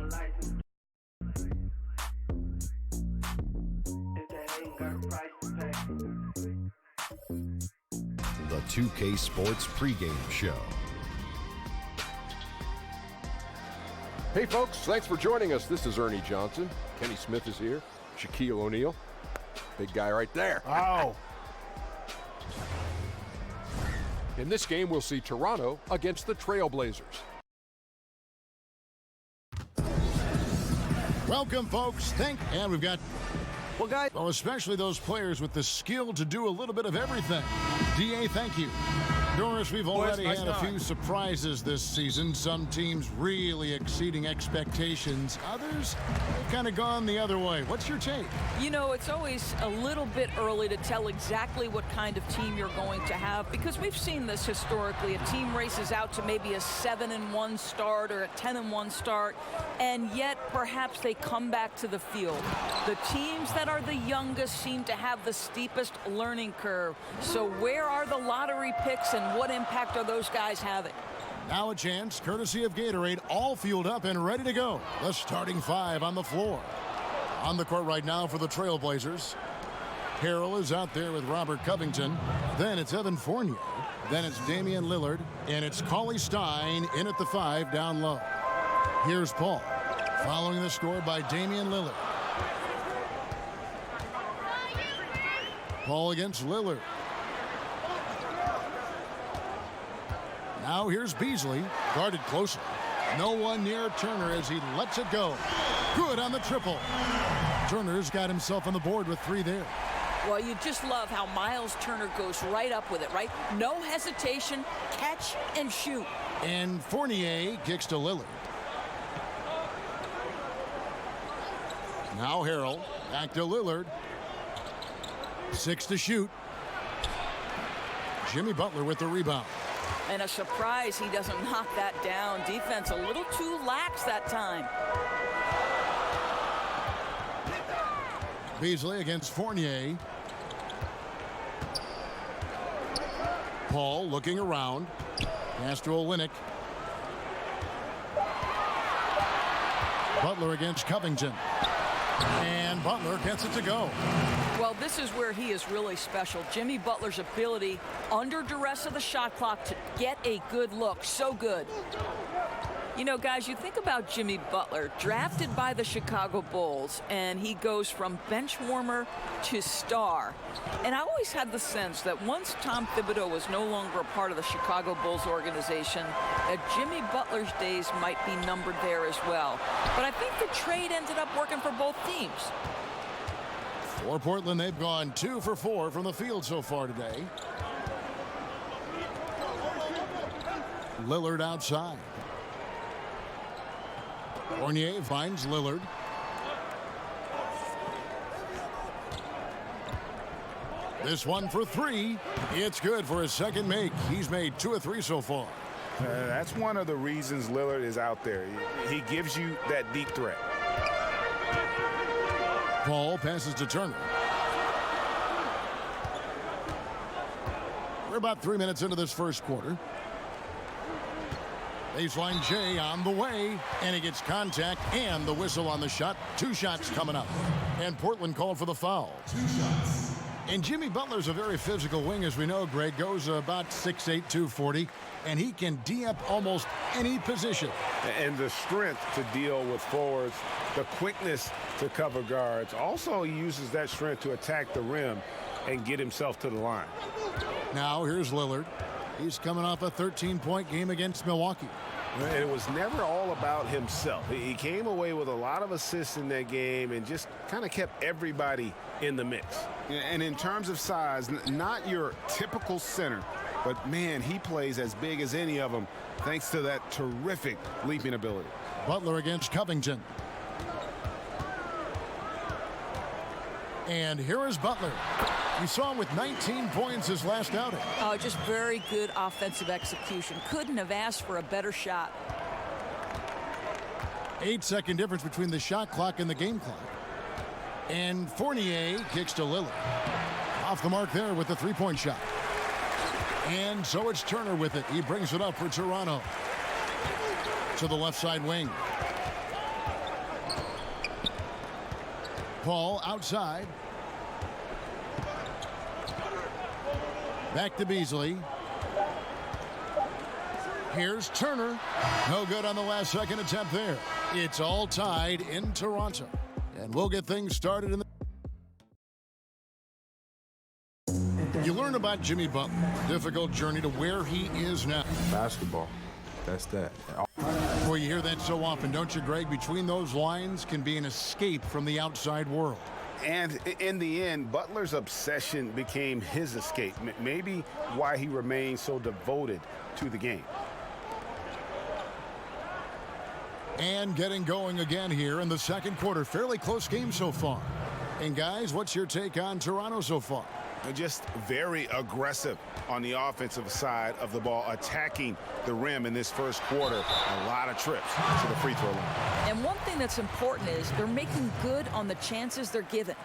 The 2K Sports pregame show. Hey folks, thanks for joining us. This is Ernie Johnson. Kenny Smith is here. Shaquille O'Neal. Big guy right there. Oh. In this game, we'll see Toronto against the Trailblazers. Welcome, folks. And we've got, well, guys, especially those players with the skill to do a little bit of everything. DA, thank you. Doris, we've already had a few surprises this season. Some teams really exceeding expectations. Others have kind of gone the other way. What's your take? You know, it's always a little bit early to tell exactly what kind of team you're going to have, because we've seen this historically. A team races out to maybe a 7-1 start or a 10-1 start, and yet perhaps they come back to the field. The teams that are the youngest seem to have the steepest learning curve. So where are the lottery picks, and what impact are those guys having? Now a chance, courtesy of Gatorade, all fueled up and ready to go. The starting five on the floor. On the court right now for the Trailblazers. Harrell is out there with Robert Covington. Then it's Evan Fournier. Then it's Damian Lillard. And it's Cauley Stein in at the 5 down low. Here's Paul. Following the score by Damian Lillard. Paul against Lillard. Now here's Beasley, guarded closely. No one near Turner as he lets it go. Good on the triple. Turner's got himself on the board with 3 there. Well, you just love how Miles Turner goes right up with it, right? No hesitation, catch and shoot. And Fournier kicks to Lillard. Now Harrell, back to Lillard. 6 to shoot. Jimmy Butler with the rebound. And a surprise he doesn't knock that down. Defense a little too lax that time. Beasley against Fournier. Paul looking around. Pass to Olynyk. Butler against Covington. And Butler gets it to go. Well, this is where he is really special. Jimmy Butler's ability under duress of the shot clock to get a good look. So good. You know, guys, you think about Jimmy Butler, drafted by the Chicago Bulls, and he goes from bench warmer to star. And I always had the sense that once Tom Thibodeau was no longer a part of the Chicago Bulls organization, that Jimmy Butler's days might be numbered there as well. But I think the trade ended up working for both teams. For Portland, they've gone 2 for 4 from the field so far today. Lillard outside. Fournier finds Lillard. This one for 3. It's good for his second make. He's made 2 of 3 so far. That's one of the reasons Lillard is out there. He gives you that deep threat. Paul passes to Turner. We're about 3 minutes into this first quarter. Baseline J on the way, and he gets contact and the whistle on the shot. 2 shots coming up. And Portland called for the foul. 2 shots. And Jimmy Butler's a very physical wing, as we know, Greg. Goes about 6'8", 240, and he can D up almost any position. And the strength to deal with forwards, the quickness to cover guards. Also, he uses that strength to attack the rim and get himself to the line. Now here's Lillard. He's coming off a 13-point game against Milwaukee. And it was never all about himself. He came away with a lot of assists in that game and just kind of kept everybody in the mix. And in terms of size, not your typical center, but man, he plays as big as any of them thanks to that terrific leaping ability. Butler against Covington. And here is Butler. We saw him with 19 points his last outing. Oh, just very good offensive execution. Couldn't have asked for a better shot. 8-second difference between the shot clock and the game clock. And Fournier kicks to Lillard. Off the mark there with the 3-point shot. And so it's Turner with it. He brings it up for Toronto. To the left side wing. Paul outside. Back to Beasley. Here's Turner. No good on the last second attempt there. It's all tied in Toronto. And we'll get things started in the... You learn about Jimmy Butler. Difficult journey to where he is now. Basketball. That's that. Boy, you hear that so often, don't you, Greg? Between those lines can be an escape from the outside world. And in the end, Butler's obsession became his escape. Maybe why he remained so devoted to the game. And getting going again here in the second quarter. Fairly close game so far. And guys, what's your take on Toronto so far? Just very aggressive on the offensive side of the ball, attacking the rim in this first quarter. A lot of trips to the free throw line. And one thing that's important is they're making good on the chances they're given.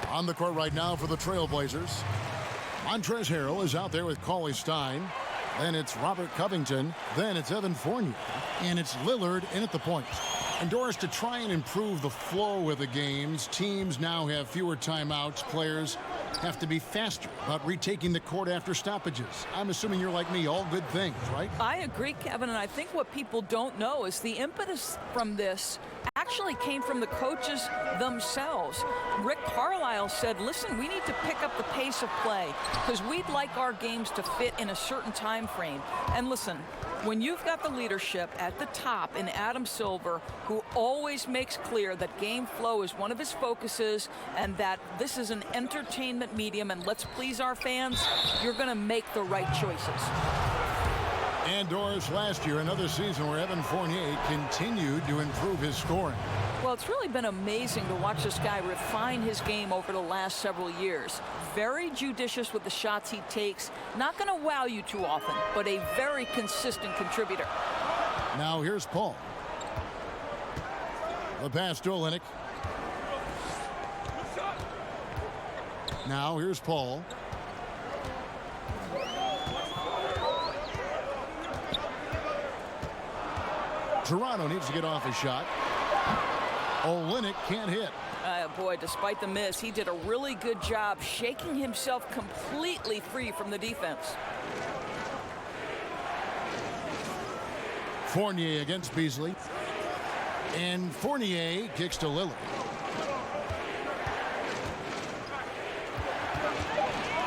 On the court right now for the Trailblazers, Montrezl Harrell is out there with Cauley Stein. Then it's Robert Covington. Then it's Evan Fournier. And it's Lillard in at the point. And Doris, to try and improve the flow of the games, teams now have fewer timeouts. Players have to be faster about retaking the court after stoppages. I'm assuming you're like me, all good things, right? I agree, Kevin, and I think what people don't know is the impetus from this actually came from the coaches themselves. Rick Carlisle said, listen, we need to pick up the pace of play because we'd like our games to fit in a certain time frame. And listen, when you've got the leadership at the top in Adam Silver, who always makes clear that game flow is one of his focuses and that this is an entertainment medium and let's please our fans, you're going to make the right choices. And Doris, last year, another season where Evan Fournier continued to improve his scoring. Well, it's really been amazing to watch this guy refine his game over the last several years. Very judicious with the shots he takes. Not going to wow you too often, but a very consistent contributor. Now here's Paul. The pass to Olynyk. Now here's Paul. Toronto needs to get off a shot. Olynyk can't hit. Boy, despite the miss, he did a really good job shaking himself completely free from the defense. Fournier against Beasley. And Fournier kicks to Lillard.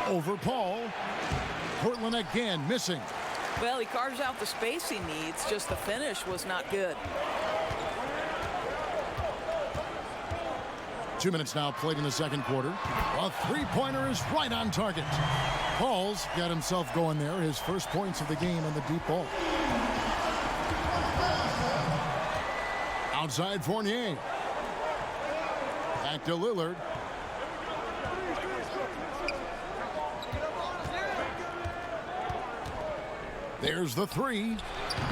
Over Paul. Portland again missing. Well, he carves out the space he needs, just the finish was not good. 2 minutes now played in the second quarter. A three-pointer is right on target. Paul's got himself going there. His first points of the game on the deep ball. Outside Fournier. Back to Lillard. There's the three.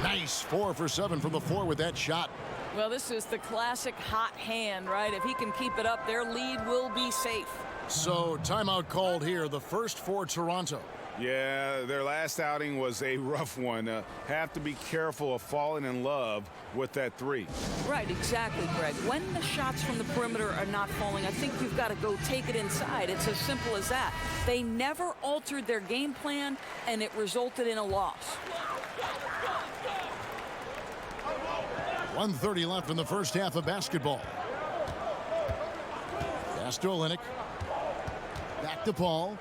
Nice 4 for 7 from the floor with that shot. Well, this is the classic hot hand, right? If he can keep it up, their lead will be safe. So timeout called here, the first for Toronto. Yeah, their last outing was a rough one. Have to be careful of falling in love with that three. Right, exactly, Greg. When the shots from the perimeter are not falling, I think you've got to go take it inside. It's as simple as that. They never altered their game plan, and it resulted in a loss. 1:30 left in the first half of basketball. Pass to Olynyk. Back to Paul.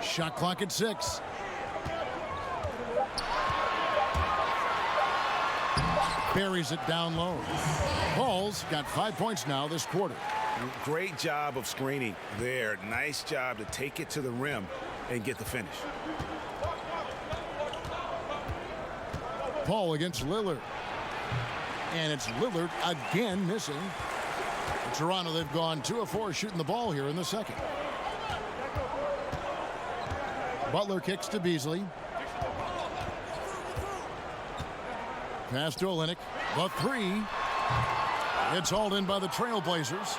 Shot clock at 6. Buries it down low. Paul's got 5 points now this quarter. Great job of screening there. Nice job to take it to the rim and get the finish. Paul against Lillard. And it's Lillard again missing. In Toronto, they've gone 2 of 4 shooting the ball here in the second. Butler kicks to Beasley. Pass to Olynyk. The three. It's hauled in by the Trailblazers.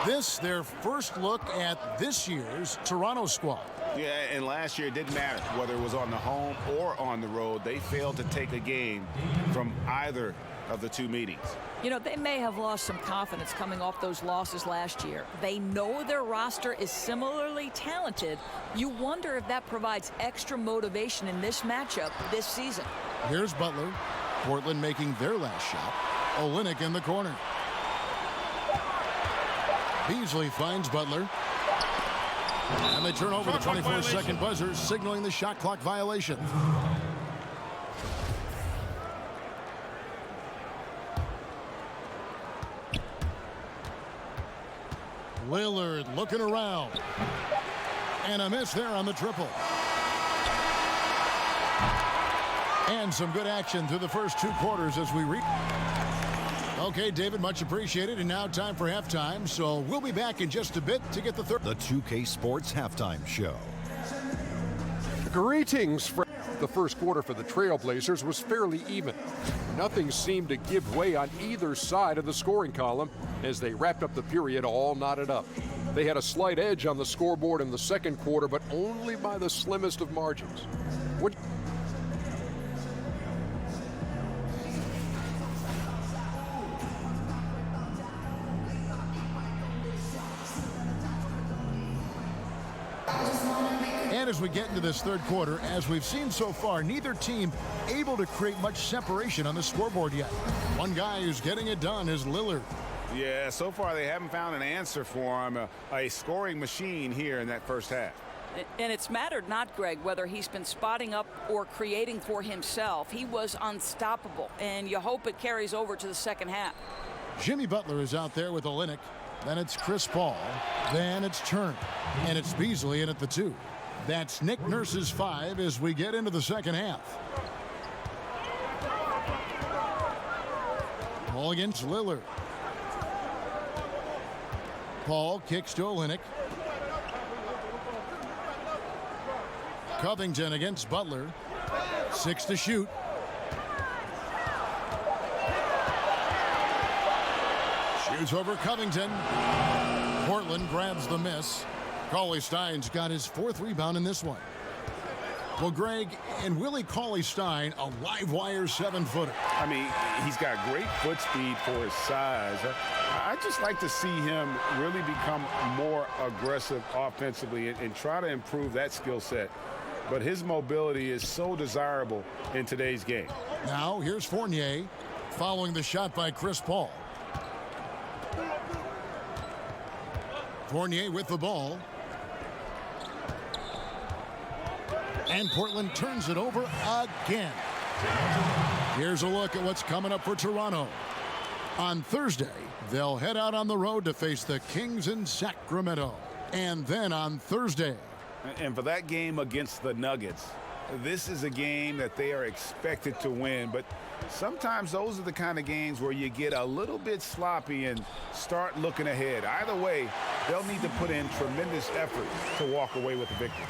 This, their first look at this year's Toronto squad. Yeah, and last year it didn't matter whether it was on the home or on the road. They failed to take a game from either of the two meetings. You know, they may have lost some confidence coming off those losses last year. They know their roster is similarly talented. You wonder if that provides extra motivation in this matchup this season. Here's Butler. Portland making their last shot. Olynyk in the corner. Beasley finds Butler. And they turn over the 24-second buzzer, signaling the shot clock violation. Lillard looking around. And a miss there on the triple. And some good action through the first two quarters as we reach. Okay, David, much appreciated. And now time for halftime. So we'll be back in just a bit to get the third. The 2K Sports Halftime Show. Greetings, friends. The first quarter for the Trailblazers was fairly even. Nothing seemed to give way on either side of the scoring column as they wrapped up the period all knotted up. They had a slight edge on the scoreboard in the second quarter, but only by the slimmest of margins. And as we get into this third quarter, as we've seen so far, neither team able to create much separation on the scoreboard yet. One guy who's getting it done is Lillard. Yeah, so far they haven't found an answer for him, a scoring machine here in that first half. And it's mattered not, Greg, whether he's been spotting up or creating for himself. He was unstoppable, and you hope it carries over to the second half. Jimmy Butler is out there with Olynyk. Then it's Chris Paul. Then it's Turner. And it's Beasley in at the 2. That's Nick Nurse's 5 as we get into the second half. Paul against Lillard. Paul kicks to Olynyk. Covington against Butler. 6 to shoot. Shoots over Covington. Portland grabs the miss. Cauley-Stein's got his 4th rebound in this one. Well, Greg, and Willie Cauley-Stein, a live wire 7-footer. I mean, he's got great foot speed for his size. I just like to see him really become more aggressive offensively and try to improve that skill set. But his mobility is so desirable in today's game. Now, here's Fournier following the shot by Chris Paul. Fournier with the ball. And Portland turns it over again. Here's a look at what's coming up for Toronto. On Thursday, they'll head out on the road to face the Kings in Sacramento. And then on Thursday. And for that game against the Nuggets, this is a game that they are expected to win. But sometimes those are the kind of games where you get a little bit sloppy and start looking ahead. Either way, they'll need to put in tremendous effort to walk away with the victory.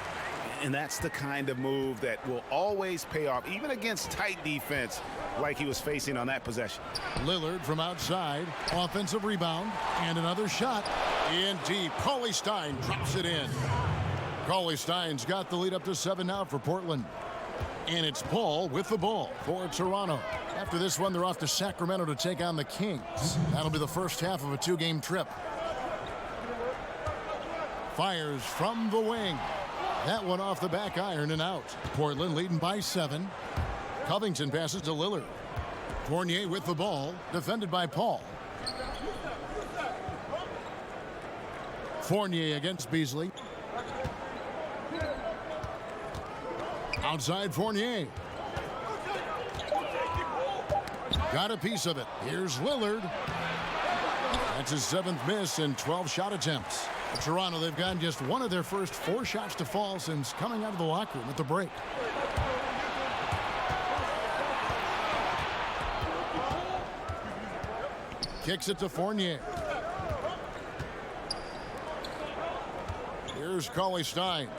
And that's the kind of move that will always pay off, even against tight defense like he was facing on that possession. Lillard from outside, offensive rebound, and another shot in deep. Cauley-Stein drops it in. Cauley-Stein's got the lead up to 7 now for Portland. And it's Paul with the ball for Toronto. After this one, they're off to Sacramento to take on the Kings. That'll be the first half of a 2-game trip. Fires from the wing. That one off the back iron and out. Portland leading by 7. Covington passes to Lillard. Fournier with the ball, defended by Paul. Fournier against Beasley. Outside Fournier. Got a piece of it. Here's Lillard. That's his 7th miss in 12 shot attempts. For Toronto, they've gotten just one of their first 4 shots to fall since coming out of the locker room at the break. Kicks it to Fournier. Here's Cauley-Stein.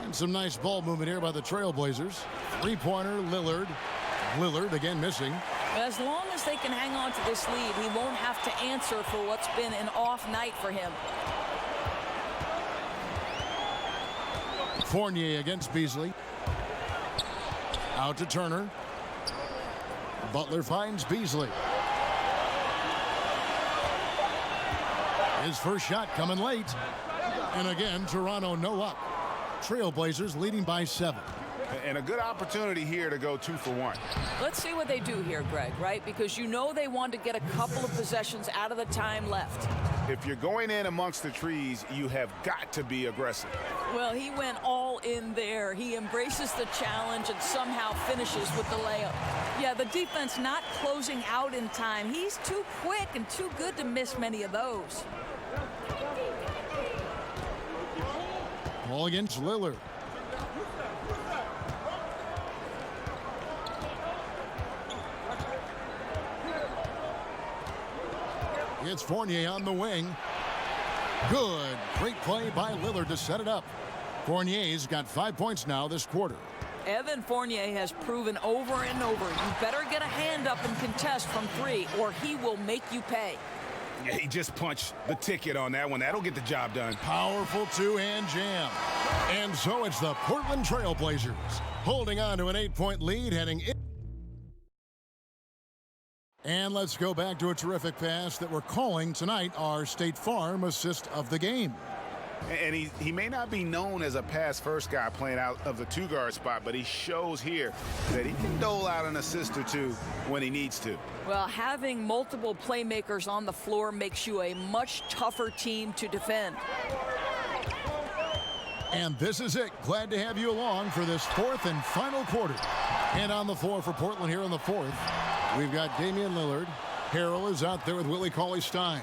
And some nice ball movement here by the Trailblazers. 3-pointer, Lillard. Lillard again missing. As long as they can hang on to this lead, he won't have to answer for what's been an off night for him. Fournier against Beasley. Out to Turner. Butler finds Beasley. His first shot coming late. And again, Toronto no up. Trailblazers leading by 7. And a good opportunity here to go 2 for 1. Let's see what they do here, Greg, right? Because you know they want to get a couple of possessions out of the time left. If you're going in amongst the trees, you have got to be aggressive. Well, he went all in there. He embraces the challenge and somehow finishes with the layup. Yeah, the defense not closing out in time. He's too quick and too good to miss many of those. Ball against Lillard. It's Fournier on the wing. Good. Great play by Lillard to set it up. Fournier's got 5 points now this quarter. Evan Fournier has proven over and over, you better get a hand up and contest from 3 or he will make you pay. Yeah, he just punched the ticket on that one. That'll get the job done. Powerful two-hand jam. And so it's the Portland Trailblazers holding on to an 8-point lead heading in. And let's go back to a terrific pass that we're calling tonight our State Farm assist of the game. And he may not be known as a pass-first guy playing out of the 2-guard spot, but he shows here that he can dole out an assist or 2 when he needs to. Well, having multiple playmakers on the floor makes you a much tougher team to defend. And this is it. Glad to have you along for this 4th and final quarter. And on the floor for Portland here in the 4th, we've got Damian Lillard. Harrell is out there with Willie Cauley-Stein.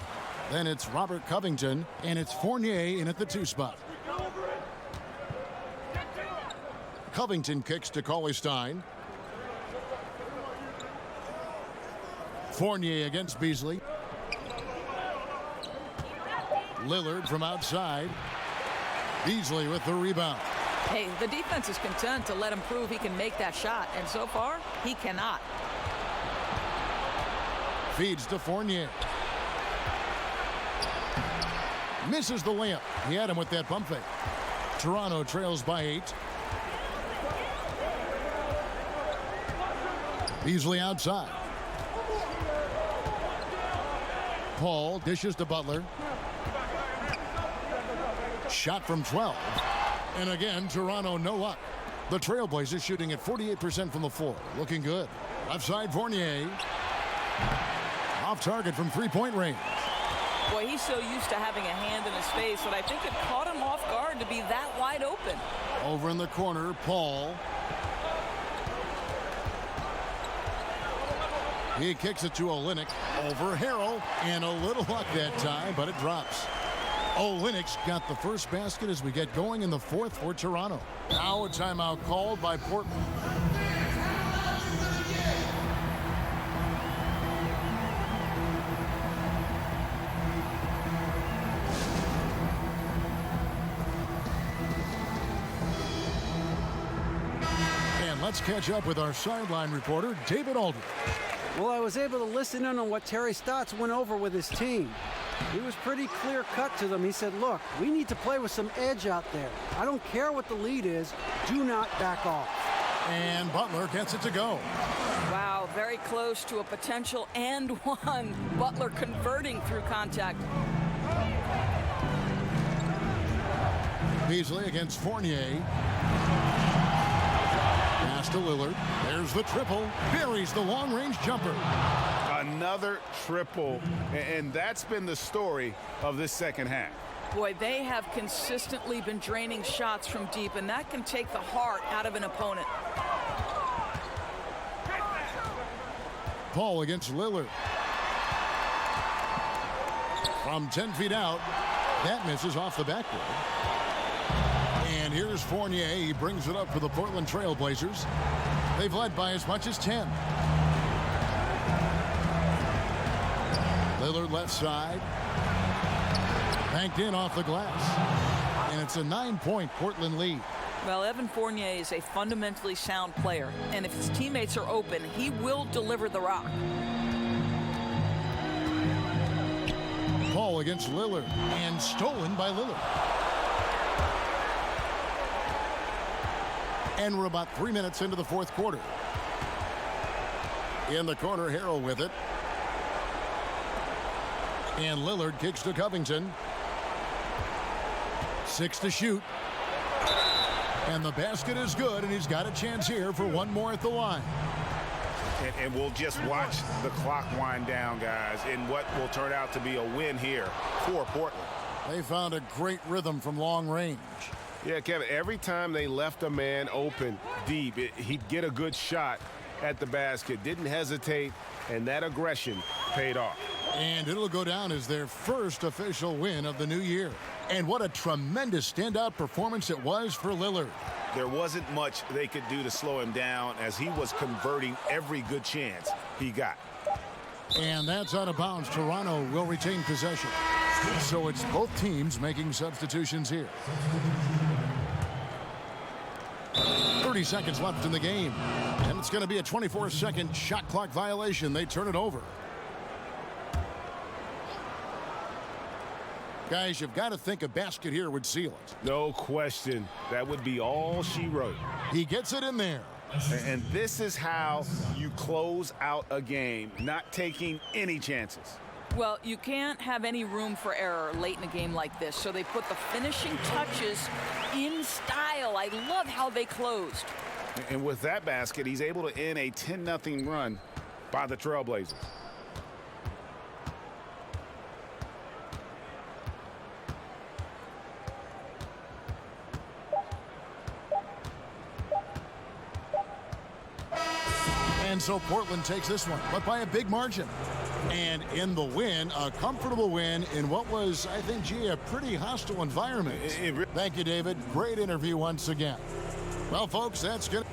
Then it's Robert Covington, and it's Fournier in at the 2 spot. Covington kicks to Cauley-Stein. Fournier against Beasley. Lillard from outside. Beasley with the rebound. Hey, the defense is content to let him prove he can make that shot, and so far, he cannot. Feeds to Fournier. Misses the layup. He had him with that pump fake. Toronto trails by 8. Beasley outside. Paul dishes to Butler. Shot from 12. And again, Toronto no up. The Trailblazers shooting at 48% from the floor. Looking good. Left side Fournier. Off target from 3-point range. Boy, he's so used to having a hand in his face that I think it caught him off guard to be that wide open. Over in the corner, Paul. He kicks it to Olynyk. Over Harrell. And a little luck that time, but it drops. Olynyk's got the first basket as we get going in the 4th for Toronto. Now a timeout called by Portland. And let's catch up with our sideline reporter, David Aldridge. Well, I was able to listen in on what Terry Stotts went over with his team. He was pretty clear-cut to them. He said, look, we need to play with some edge out there. I don't care what the lead is. Do not back off. And Butler gets it to go. Wow, very close to a potential and one. Butler converting through contact. Beasley against Fournier. Pass to Lillard. There's the triple. Buries the long-range jumper. Another triple, and that's been the story of this second half. Boy, they have consistently been draining shots from deep, and that can take the heart out of an opponent. Paul against Lillard. From 10 feet out, that misses off the backboard. And here's Fournier. He brings it up for the Portland Trailblazers. They've led by as much as 10. Lillard left side. Banked in off the glass. And it's a 9-point Portland lead. Well, Evan Fournier is a fundamentally sound player. And if his teammates are open, he will deliver the rock. Paul against Lillard. And stolen by Lillard. And we're about 3 minutes into the 4th quarter. In the corner, Harrell with it. And Lillard kicks to Covington. 6 to shoot. And the basket is good, and he's got a chance here for one more at the line. And we'll just watch the clock wind down, guys, in what will turn out to be a win here for Portland. They found a great rhythm from long range. Yeah, Kevin, every time they left a man open deep, he'd get a good shot at the basket. Didn't hesitate, and that aggression paid off. And it'll go down as their first official win of the new year. And what a tremendous standout performance it was for Lillard. There wasn't much they could do to slow him down as he was converting every good chance he got. And that's out of bounds. Toronto will retain possession. So it's both teams making substitutions here. 30 seconds left in the game. And it's going to be a 24-second shot clock violation. They turn it over. Guys, you've got to think a basket here would seal it. No question. That would be all she wrote. He gets it in there. And this is how you close out a game, not taking any chances. Well, you can't have any room for error late in a game like this, so they put the finishing touches in style. I love how they closed. And with that basket, he's able to end a 10-0 run by the Trailblazers. And so Portland takes this one, but by a big margin. And in the win, a comfortable win in what was, I think, gee, a pretty hostile environment. Thank you, David. Great interview once again. Well, folks, that's good.